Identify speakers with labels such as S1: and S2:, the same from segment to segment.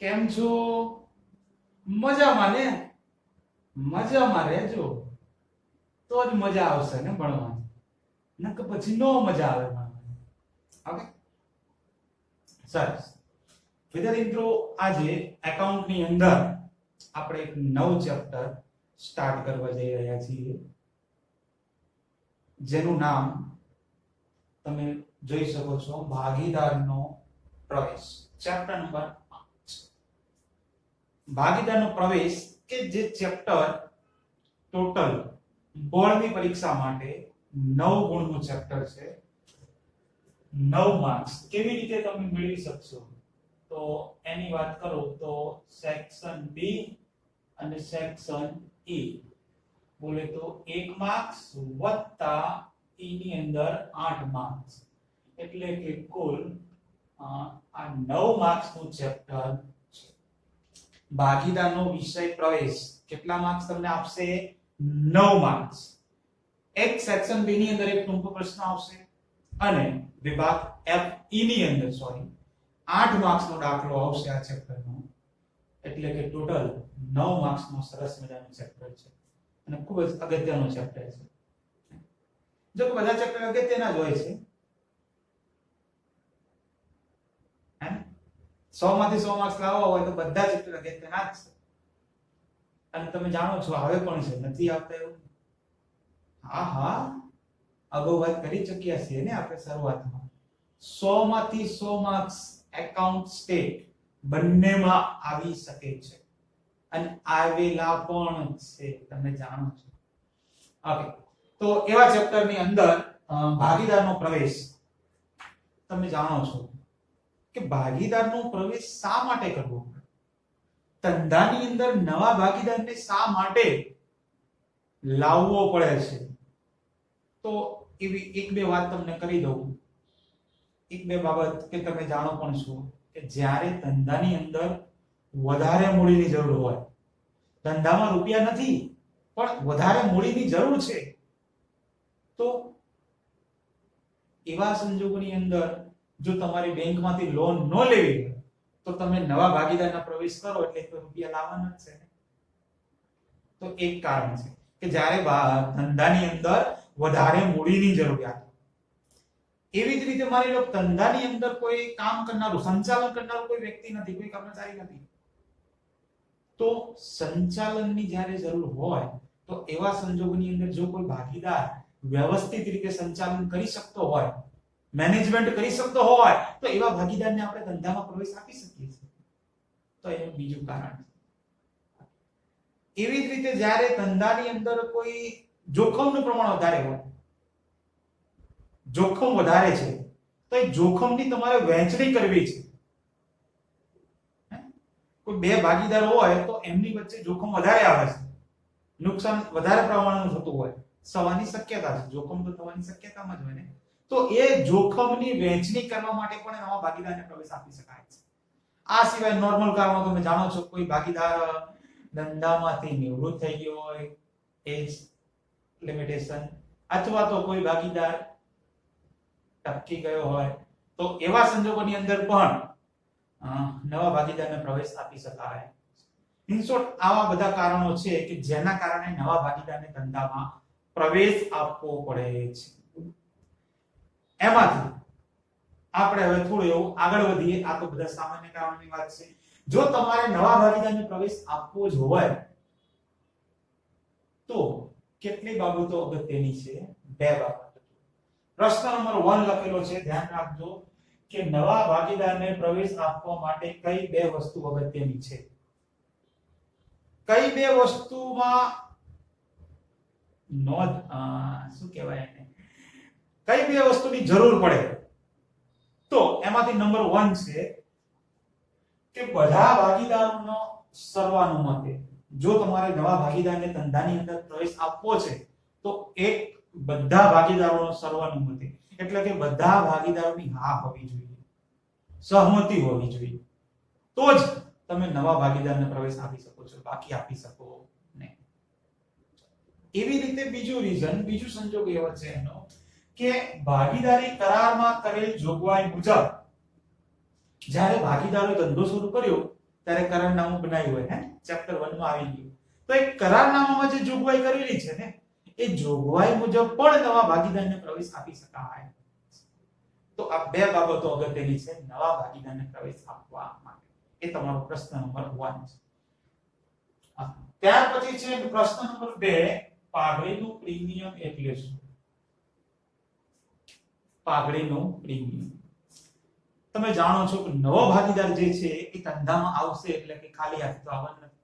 S1: કેમ છો? મજામાં ને? મજામાં રહેજો તો જ મજા આવશે ને ભણવાની, નકર પછી નો મજા આવે ભણવાની. ઓકે, સરસ. વિદ્યાર્થી મિત્રો, આજે એકાઉન્ટ ની અંદર આપણે એક નવું ચેપ્ટર સ્ટાર્ટ કરવા જઈ રહ્યા છીએ, જેનું નામ તમે જોઈ શકો છો, ભાગીદારનો પ્રવેશ. ચેપ્ટર નંબર 5, ભાગીદારનો પ્રવેશ, કે જે ચેપ્ટર ટોટલ બોર્ડની પરીક્ષા માટે 9 ગુણનું ચેપ્ટર છે. 9 માર્ક્સ કેવી રીતે તમે મેળવી શકશો, તો એની વાત કરો તો સેક્શન બી અને સેક્શન ઈ બોલે તો 1 માર્ક્સ વત્તા ઈ ની અંદર 8 માર્ક્સ, એટલે કે કુલ આ 9 માર્ક્સ નું ચેપ્ટર છે. ભાગીદારનો વિષય પ્રવેશ કેટલા માર્ક્સ તમને આપશે? 9 માર્ક્સ. એક સેક્શન બી ની અંદર એક ટૂંકો પ્રશ્ન આવશે અને વિભાગ એફ ઈ ની અંદર 8 માર્ક્સ નો દાખલો આવશે આ ચેપ્ટરનો, એટલે કે ટોટલ 9 માર્ક્સ નો સરસ મજાનો ચેપ્ટર છે અને ખૂબ જ અગત્યનો ચેપ્ટર છે. જો કે બધા ચેપ્ટર અગત્યના જ હોય છે, 100 માંથી 100 માર્ક્સ લાવવા હોય તો બધા ચેપ્ટર અગત્યના જ છે. અને તમે જાણો છો આવે પણ છે, નથી આવતા એવું? હા, અગાઉ વાત કરી ચૂક્યા છીએ ને આપણે શરૂઆતમાં. 100 માંથી 100 માર્ક્સ એકાઉન્ટ સ્ટેટ બંનેમાં આવી શકે છે અને આવેલા પણ છે, તમે જાણો છો. ઓકે, તો એવા ચેપ્ટરની અંદર ભાગીદારનો પ્રવેશ, તમે જાણો છો કે ભાગીદારનો પ્રવેશ શા માટે કરવો? ધંધાની અંદર નવા ભાગીદારને શા માટે લાવવો પડે છે? તો એવી એક બે વાત તમને કરી દઉં, એક બે બાબત કે તમે જાણો પણ છો કે જ્યારે ધંધાની અંદર વધારે મૂડીની જરૂર હોય, ધંધામાં રૂપિયા નથી પણ વધારે મૂડીની જરૂર છે, તો એવા સંજોગોની અંદર જો તમારી બેંકમાંથી લોન ન લેવી હોય તો તમે નવા ભાગીદારના પ્રવેશ કરો એટલે તો રૂપિયા લાવવાના જ છે ને. તો એક કારણ છે કે જ્યારે ધંધાની અંદર વધારે મૂડીની જરૂરિયાત. એવી જ રીતે માની લો ધંધાની અંદર કોઈ કામ કરનારું, સંચાલન કરનારું કોઈ વ્યક્તિ નથી, કોઈ કર્મચારી નથી, તો સંચાલનની જ્યારે જરૂર હોય તો એવા સંજોગોની અંદર જો કોઈ ભાગીદાર વ્યવસ્થિત રીતે સંચાલન કરી શકતો હોય, મેનેજમેન્ટ કરી શકતો હોય, તો એવા ભાગીદારને આપણે ધંધામાં પ્રવેશ આપી શકીએ છીએ. તો એનું બીજું કારણ છે. એવી જ રીતે જ્યારે ધંધાની અંદર કોઈ જોખમનું પ્રમાણ વધારે હોય, જોખમ વધારે છે, તો એ જોખમની તમારે વહેંચણી કરવી છે. કોઈ બે ભાગીદાર હોય તો એમની વચ્ચે જોખમ વધારે આવે છે, નુકસાન વધારે પ્રમાણમાં થતું હોય, થવાની શક્યતા છે, જોખમ તો થવાની શક્યતામાં જ હોય ને. તો એ જોખમની વહેંચણી કરવા માટે પણ નવા ભાગીદારને પ્રવેશ આપી શકાય છે. આ સિવાય નોર્મલ કારણો તમે જાણો છો, કોઈ ભાગીદાર ધંધામાંથી નિવૃત્ત થઈ ગયો હોય, એજ લિમિટેશન, અથવા તો કોઈ ભાગીદાર ટપકી ગયો હોય, તો એવા સંજોગોની અંદર પણ નવા ભાગીદારને પ્રવેશ આપી શકાય. ઇન શોર્ટ, આવા બધા કારણો છે કે જેના કારણે નવા ભાગીદારને ધંધામાં પ્રવેશ આપવો પડે છે. એમાંથી આપણે હવે થોડું એવું આગળ વધીએ. આ તો બધા સામાન્ય કારણોની વાત છે. જો તમારે નવા ભાગીદારને પ્રવેશ આપવો જ હોય તો કેટલી બાબતો અગત્યની છે? 2 બાબતો. પ્રશ્ન નંબર 1 લખેલો છે, ધ્યાન રાખજો કે નવા ભાગીદારને પ્રવેશ આપવા માટે કઈ 2 વસ્તુ અગત્યની છે? કઈ 2 વસ્તુમાં નોંધ શું કહેવાય એને, કઈ 2 વસ્તુની જરૂર પડે? તો એમાંથી નંબર 1 છે કે બધા ભાગીદારોનો સર્વાનુમતે. જો તમારે નવા ભાગીદારને ધંધાની અંદર પ્રવેશ આપવો છે તો એક બધા ભાગીદારોનો સર્વાનુમતે, એટલે કે બધા ભાગીદારોની હા હોવી જોઈએ, સહમતિ હોવી જોઈએ, તો જ તમે નવા ભાગીદારને પ્રવેશ આપી શકો છો, બાકી આપી શકો નહીં. એવી રીતે બીજું રીઝન, બીજું સંજોગ એવો છે એનો કે ભાગીદારી કરારમાં કરેલ જોગવાઈ મુજબ જ્યારે ભાગીદારોએ ધંધો શરૂ કર્યો ત્યારે કરારનામું બનાવ્યું હોય હે ચેપ્ટર 1 માં આવી ગયું. તો એ કરારનામામાં જે જોગવાઈ કરેલી છે ને એ જોગવાઈ મુજબ પણ નવા ભાગીદારને પ્રવેશ આપી શકાય. તો આ બે બાબતો અગત્યની છે નવા ભાગીદારને પ્રવેશ આપવા માટે. એ તમારો પ્રશ્ન નંબર 1 છે. ત્યાર પછી છે પ્રશ્ન નંબર 2, પાઘડીનું પ્રીમિયમ એટલે શું? પાઘડીનું પ્રીમિયમ તમે જાણો છો કે નવો ભાગીદાર જે છે એ ધંધામાં આવશે એટલે કે ખાલી હાથે તો આવવાનું નથી.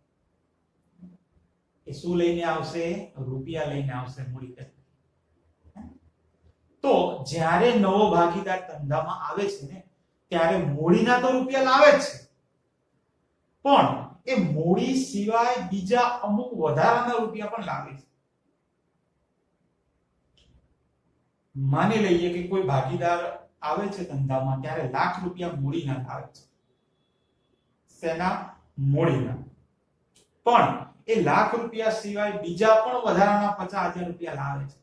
S1: એ શું લઈને આવશે? રૂપિયા લઈને આવશે મૂડી તરીકે. તો જ્યારે નવો ભાગીદાર ધંધામાં આવે છે ને ત્યારે મૂડીના તો રૂપિયા લાવે જ છે, પણ એ મૂડી સિવાય બીજા અમુક વધારાના રૂપિયા પણ લાવે છે. માની લઈએ કે કોઈ ભાગીદાર આવે છે ધંધામાં ત્યારે લાખ રૂપિયા મૂડીના લાવે છે. સેના? મૂડીના. પણ એ લાખ રૂપિયા સિવાય બીજા પણ વધારાના 50,000 રૂપિયા લાવે છે.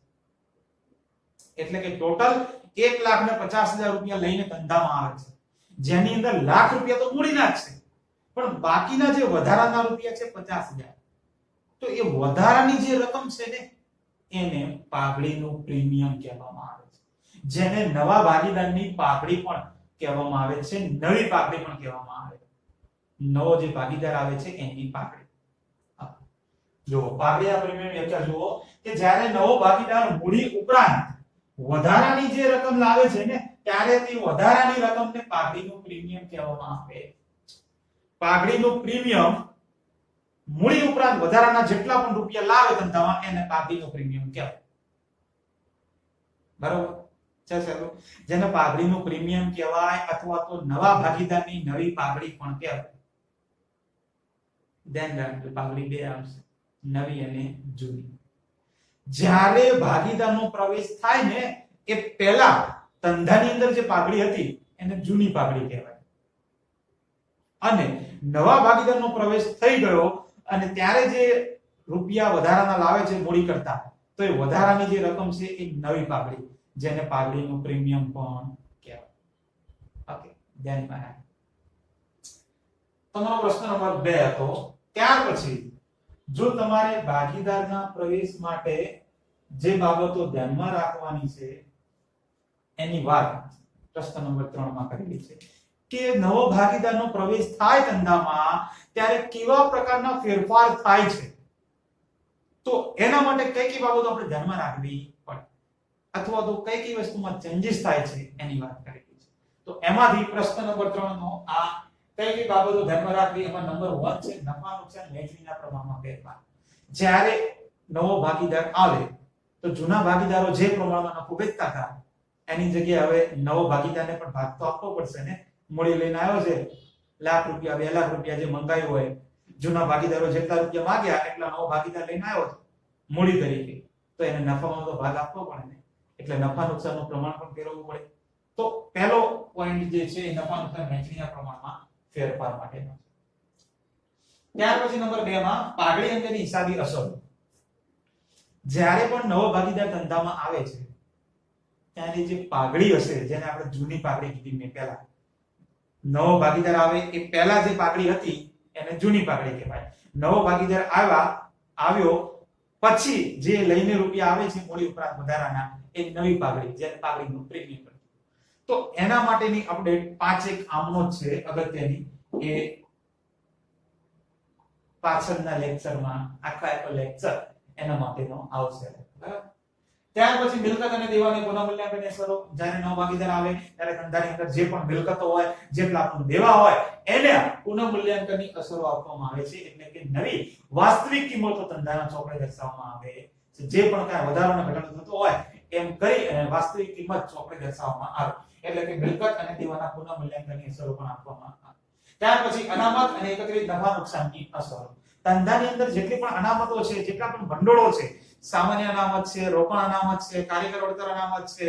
S1: એટલે કે ટોટલ 1,50,000 રૂપિયા લઈને ધંધામાં આવે છે, જેની અંદર લાખ રૂપિયા તો મૂડીના જ છે, પણ બાકીના જે વધારાના રૂપિયા છે 50,000, તો એ વધારાની જે રકમ છે ને એને પાઘડીનું પ્રીમિયમ કહેવામાં આવે છે. જેને નવા ભાગીદારની પાઘડી પણ કહેવામાં આવે છે, નવી પાઘડી પણ કહેવામાં આવે છે. નવો જે ભાગીદાર આવે છે એની પાઘડી. જો પાઘડીના પ્રીમિયમ વ્યાખ્યા જુઓ કે જ્યારે નવો ભાગીદાર મૂડી ઉપરાંત વધારાની જે રકમ લાવે છે ને ત્યારે તે વધારાની રકમને પાઘડીનું પ્રીમિયમ કહેવામાં આવે છે. પાઘડીનું પ્રીમિયમ મૂડી ઉપરાંત વધારાના જેટલા પણ રૂપિયા લાવે ધંધામાં એને પાઘડીનું પ્રીમિયમ કહેવાય. બરોબર છે? ચાલો, જેને પાઘડીનું પ્રીમિયમ કહેવાય અથવા તો નવા ભાગીદારની નવી પાઘડી પણ કહેવાય. ધ્યાન રાખજો, પાઘડી બે આવશે, નવી અને જૂની. જ્યારે ભાગીદારનો પ્રવેશ થાય ને એ પહેલા ધંધાની અંદર જે પાઘડી હતી એને જૂની પાઘડી કહેવાય, અને નવા ભાગીદારનો પ્રવેશ થઈ ગયો અને ત્યારે જે રૂપિયા વધારાના લાવે છે મૂડી કરતા, તો એ વધારાની જે રકમ છે એ નવી પાઘડી, જેને પાઘડીનું પ્રીમિયમ પણ કહેવાય. ઓકે, ધ્યાનમાં રાખો. તમારો પ્રશ્ન નંબર 2 હતો. ત્યાર પછી જો તમારે ભાગીદારના પ્રવેશ માટે જે બાબતો ધ્યાનમાં રાખવાની છે એની વાત પ્રશ્ન નંબર 3 માં કરેલી છે કે નવો ભાગીદારનો પ્રવેશ થાય ધંધામાં ત્યારે કેવા પ્રકારના ફેરફાર થાય છે, તો એના માટે કઈ કઈ બાબતો આપણે ધ્યાનમાં રાખવી પડે અથવા તો કઈ કઈ વસ્તુમાં ચેન્જીસ થાય છે એની વાત કરેલી છે. તો એમાંથી પ્રશ્ન નંબર 3 નો આ કઈ કઈ બાબતો ધ્યાનમાં રાખવી, એમાં નંબર 1 છે નફા નુકસાન વહેંચણીના પ્રમાણમાં ફેરફાર. જ્યારે નવો ભાગીદાર આવે તો જૂના ભાગીદારો જે પ્રમાણમાં નફો વેચતા હતા એની જગ્યાએ હવે નવો ભાગીદારને પણ ભાગ તો આપવો પડશે ને. મૂડી લઈને આવ્યો છે, લાખ રૂપિયા 2 લાખ રૂપિયા જે મંગાવ્યું હોય, જૂના ભાગીદારો જેટલા રૂપિયા માંગ્યા એટલા નવો ભાગીદાર લઈને આવ્યો છે મૂડી તરીકે, તો એને નફામાં તો ભાગ આપવો પડે ને. એટલે નફા નુકસાનનું પ્રમાણ પણ ફેરવવું પડે. તો પહેલો પોઈન્ટ જે છે એ નફા નુકસાન વહેંચણીના પ્રમાણમાં ફેરફાર માટેનો. ત્યાર પછી નંબર 2 માં પાઘડી અંગેની હિસાબી અસર. જ્યારે પણ નવો ભાગીદાર ધંધામાં આવે છે ત્યારે જે પાઘડી હશે, જેને આપણે જૂની પાઘડી કીધી મેં પહેલા, નવો ભાગીદાર આવે એ પહેલા જે પાઘડી હતી એને જૂની પાઘડી કહેવાય. નવો ભાગીદાર આવ્યો પછી જે લઈને રૂપિયા આવે છે મૂડી ઉપરાંત વધારાના એ નવી પાઘડી, જેને પાઘડીનું પ્રીમિયમ કહેવાય. તો એના માટેની અપડેટ 5 એક આમનો છે અગત્યની, એ પાછળના લેક્ચરમાં આખો લેક્ચર એના માટેનો આવશે. બરાબર? ત્યાર પછી મિલકત અને દેવાની પુનઃમૂલ્યાંકન અસરો. જ્યારે નવો ભાગીદાર આવે ત્યારે ધંધાની અંદર જે પણ મિલકતો હોય, જેટલા પણ દેવા હોય એને પુનઃમૂલ્યાંકનની અસરો આપવામાં આવે છે. એટલે કે નવી વાસ્તવિક કિંમતો ધંધાના ચોપડે દર્શાવવામાં આવે છે. જે પણ કાંઈ વધારો અને ઘટાડો થતો હોય એમ કરી અને વાસ્તવિક કિંમત ચોપડે દર્શાવવામાં આવે. એટલે કે મિલકત અને દેવાના પુનઃમૂલ્યાંકનની અસરો પણ આપવામાં આવે. ત્યાર પછી અનામત અને એકત્રિત નફા નુકસાનની અસરો. ધંધાની અંદર જેટલી પણ અનામતો છે, જેટલા પણ ભંડોળો છે, સામાન્ય અનામત છે, રોકડ અનામત છે, કારીગર વળતર અનામત છે,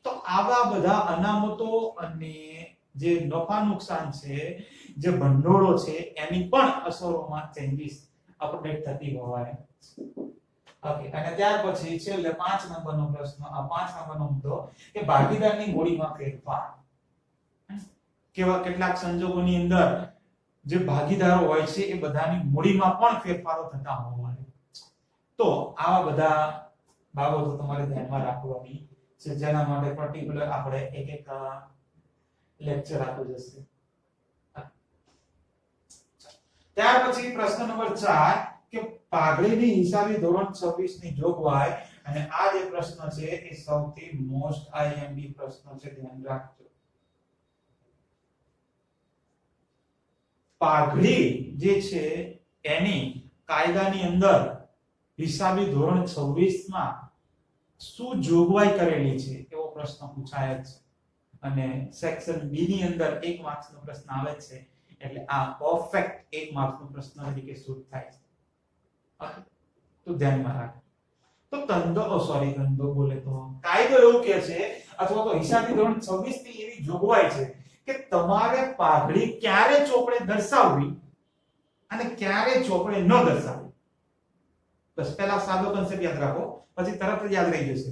S1: તો આવા બધા અનામતો અને જે નફા નુકસાન છે, જે ભંડોળો છે, એની પણ અસરોમાં ચેન્જીસ અપડેટ થતી હોય. ઓકે, અને ત્યાર પછી છેલ્લે 5 નંબરનો પ્રશ્ન, આ 5 નંબરનો મુદ્દો કે ભાગીદારની મૂડીમાં ફેરફાર. કેટલાક સંજોગોની અંદર જે ભાગીદારો હોય છે એ બધાની મૂડીમાં પણ ફેરફારો થતા હોવા જોઈએ. તો આવા બધા બાબતો તમારે ધ્યાનમાં રાખવાની છે, જેના માટે પર્ટિક્યુલર આપણે એક એક લેક્ચર આપવું જશે. ત્યાર પછી પ્રશ્ન નંબર 4 કે પાઘડીની હિસાબી ધોરણ 26 ની જોગવાઈ, અને આ જે પ્રશ્ન છે એ સૌથી મોસ્ટ આઈએમપી પ્રશ્ન છે, ધ્યાન રાખજો. પાઘડી જે છે એની કાયદાની અંદર હિસાબી ધોરણ 26 માં શું જોગવાઈ કરેલી છે એવો પ્રશ્ન પૂછાય છે, અને સેક્શન બી ની અંદર 1 માર્ક્સ નો પ્રશ્ન આવે છે, એટલે આ પરફેક્ટ 1 માર્ક્સ નો પ્રશ્ન તરીકે શૂટ થાય છે. તો ધ્યાનમાં રાખો. તો ધંધો બોલે તો કાયદો એવું કહે છે, અથવા તો હિસાબી ધોરણ 26 ની એવી જોગવાઈ છે કે તમારે પાઘડી ક્યારે ચોપડે દર્શાવવી અને ક્યારે ચોપડે ન દર્શાવવી. બસ પહેલા સાદો કન્સેપ્ટ યાદ રાખો, પછી તરત જ યાદ રહી જશે.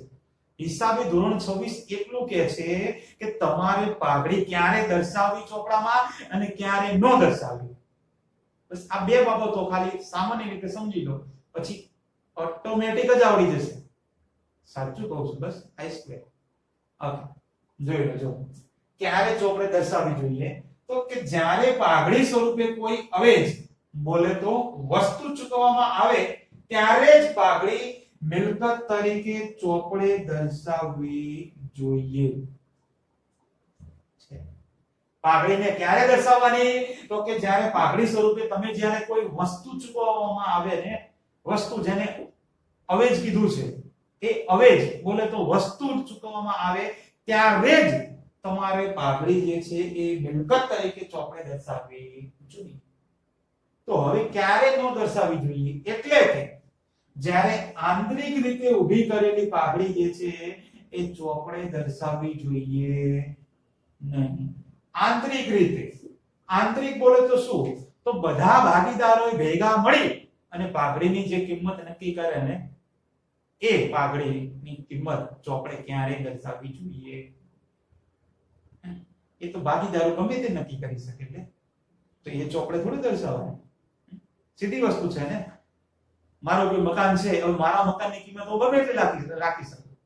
S1: હિસાબી ધોરણ 26 એટલું કહે છે કે તમારે પાઘડી ક્યારે દર્શાવવી ચોપડામાં અને ક્યારે ન દર્શાવવી. બસ આ બે બાબતો ખાલી સામાન્ય રીતે સમજી લો, પછી ઓટોમેટિક જ આવડી જશે. સાચું કહું છું, બસ આઈ સ્ક્વેર. ઓકે, જોઈ લો. જો ક્યારે ચોપડે દર્શાવવી જોઈએ, તો કે જ્યારે પાઘડી સ્વરૂપે કોઈ અવેજ બોલે તો વસ્તુ ચૂકવવામાં આવે ત્યારે જ પાઘડી મિલકત તરીકે ચોપડે દર્શાવવી જોઈએ. પાઘડીને ક્યારે દર્શાવવાની, તો કે જ્યારે પાઘડી સ્વરૂપે તમે જ્યારે કોઈ વસ્તુ ચૂકવવામાં આવે ને, વસ્તુ જેને અવેજ કીધું છે, એ અવેજ બોલે તો વસ્તુ ચૂકવવામાં આવે ત્યારે જ તમારે પાઘડી જે છે એ મિલકત તરીકે ચોપડે દર્શાવવી જોઈએ. તો હવે ક્યારે ન દર્શાવવી જોઈએ, એટલે કે જ્યારે આંતરિક રીતે ઊભી કરેલી પાઘડી જે છે એ ચોપડે દર્શાવવી જોઈએ નહીં. આંતરિક રીતે, આંતરિક બોલે તો શું, તો બધા ભાગીદારોએ ભેગા મળી અને પાઘડીની જે કિંમત નક્કી કરે ને, એ પાઘડીની કિંમત ચોપડે ક્યારે દર્શાવવી જોઈએ. એ તો ભાગીદારો ગમે તે નક્કી કરી શકે, એટલે તો એ ચોપડે થોડું દર્શાવવાનું. સીધી વસ્તુ છે ને. મારું કોઈ મકાન છે, હવે મારા મકાનની કિંમત હું ગમે એટલી રાખી શકું,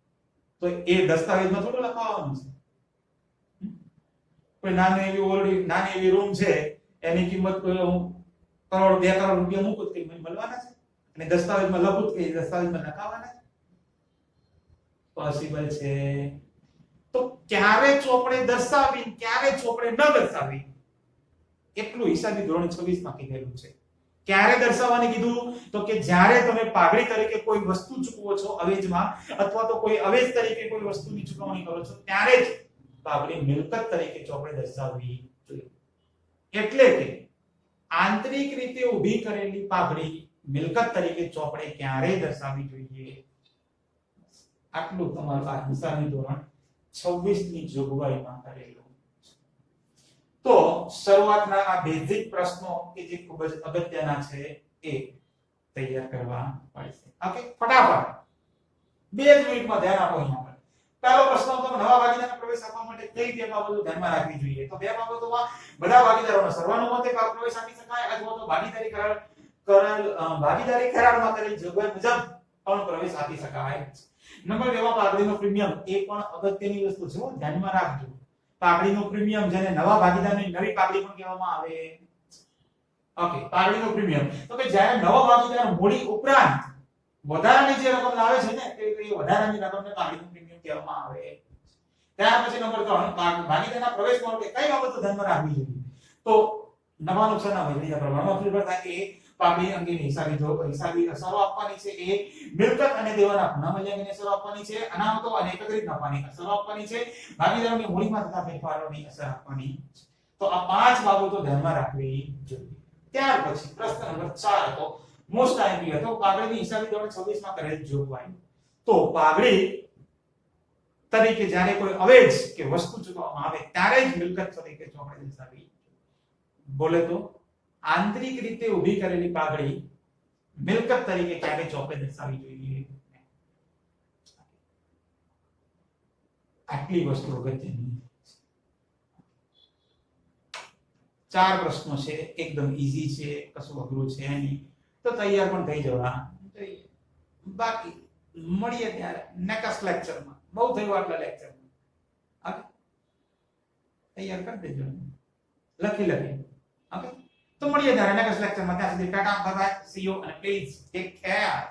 S1: તો એ દસ્તાવેજમાં થોડું લખાવવાનું છે. કોઈ નાની એવી રૂમ છે, એની કિંમત કોઈ હું કરોડ 2 કરોડ રૂપિયા મૂકું તો મને મળવાના છે, અને દસ્તાવેજમાં લખું કે દસ્તાવેજમાં લખાવવાના છે. પોસિબલ છે. તો ક્યારે ચોપડે દર્શાવી, ક્યારે ચોપડે ન દર્શાવી, એટલું હિસાબી ધોરણ 26 માં કીધેલું છે. ક્યારે દર્શાવવાની કીધું, તો કે જ્યારે તમે પાઘડી તરીકે કોઈ વસ્તુ ચૂકવો છો અવેજમાં, અથવા તો કોઈ અવેજ તરીકે કોઈ વસ્તુની ચૂકવણી કરો છો, ત્યારે જ પાઘડી મિલકત તરીકે ચોપડે દર્શાવવી જોઈએ. એટલે કે આંતરિક રીતે ઊભી કરેલી પાઘડી મિલકત તરીકે ચોપડે ક્યારે દર્શાવવી જોઈએ. આટલું તમારું આ હિસાબી ધોરણ 26 ની જોગવાઈમાં કરેલું. તો શરૂઆતના આ બેઝિક પ્રશ્નો કે જે ખૂબ જ અગત્યના છે એ તૈયાર કરવા પડશે. ઓકે, ફટાફટ 2 મિનિટમાં ધ્યાન આપો. અહીંયા પહેલો પ્રશ્ન, તો નવા ભાગીદારને પ્રવેશ આપવા માટે કઈ બે બાબતો ધ્યાનમાં રાખવી જોઈએ. તો બે બાબતોમાં બધા ભાગીદારોને સર્વાનુમતે પ્રવેશ આપી શકાય, અથવા તો ભાગીદારી કરારમાં કરેલ જોગવાઈ મુજબ પણ પ્રવેશ આપી શકાય. નંબર 2 માં પાઘડીનો પ્રીમિયમ, એ પણ અગત્યની વસ્તુ છે, ધ્યાનમાં રાખજો. પાઘડીનો પ્રીમિયમ, જેને નવા ભાગીદારની નવી પાઘડી પણ કહેવામાં આવે. ઓકે, પાઘડીનો પ્રીમિયમ, તો કે જ્યારે નવા ભાગીદાર મૂડી ઉપરાંત વધારાની જે રકમ લાવે છે ને, તે વધારાની રકમને પાઘડીનો પ્રીમિયમ કહેવામાં આવે. ત્યાર પછી નંબર 3, ભાગીદારના પ્રવેશ માટે કઈ બાબતો ધ્યાનમાં રાખવી જોઈએ. તો નવા નુકસાનના વહેંચણીના પ્રમાણમાં ફેરફાર થાય, એ પાઘડી અંગેની હિસાબી અસરો આપવાની છે, એ મિલકત અને દેવાના પુનઃ મૂલ્યાંકનની અસરો આપવાની છે, અનામતો અને એકત્રિત નફાની અસરો આપવાની છે, ભાગીદારોની મૂડીમાં થતા ફેરફારોની અસર આપવાની છે. તો આ 5 બાબતો ધ્યાનમાં રાખવી જોઈએ. ત્યાર પછી પ્રશ્ન નંબર 4 તો મોસ્ટ આઈએમપી હતો, પાઘડીની હિસાબી ધોરણ 26 માં કરેલ જોગવાઈ. તો પાઘડી તરીકે જ્યારે કોઈ અવેજ કે વસ્તુ ચૂકવવામાં આવે ત્યારે જ મિલકત તરીકે ચોપડે દર્શાવવી. બોલે તો આંતરિક રીતે ઊભી કરેલી પાઘડી મિલકત તરીકે ક્યારે ચોપડે દર્શાવવી જોઈએ. આટલી વસ્તુ અગત્યની. 4 પ્રશ્નો છે, એકદમ ઈઝી છે, કશું અઘરું છે નહીં, તો તૈયાર પણ થઈ જવા જોઈએ. બાકી મળીએ ત્યારે નેક્સ્ટ લેક્ચરમાં. બહુ થયું આટલા લેક્ચરમાં. ઓકે, તૈયાર કરી દેજો, લખી. ઓકે, તો મળીએ ત્યારે નેક્સ્ટ લેક્ચરમાં. ત્યાં સુધી Tata, bye bye, C you, અને પ્લીઝ ટેક કેર.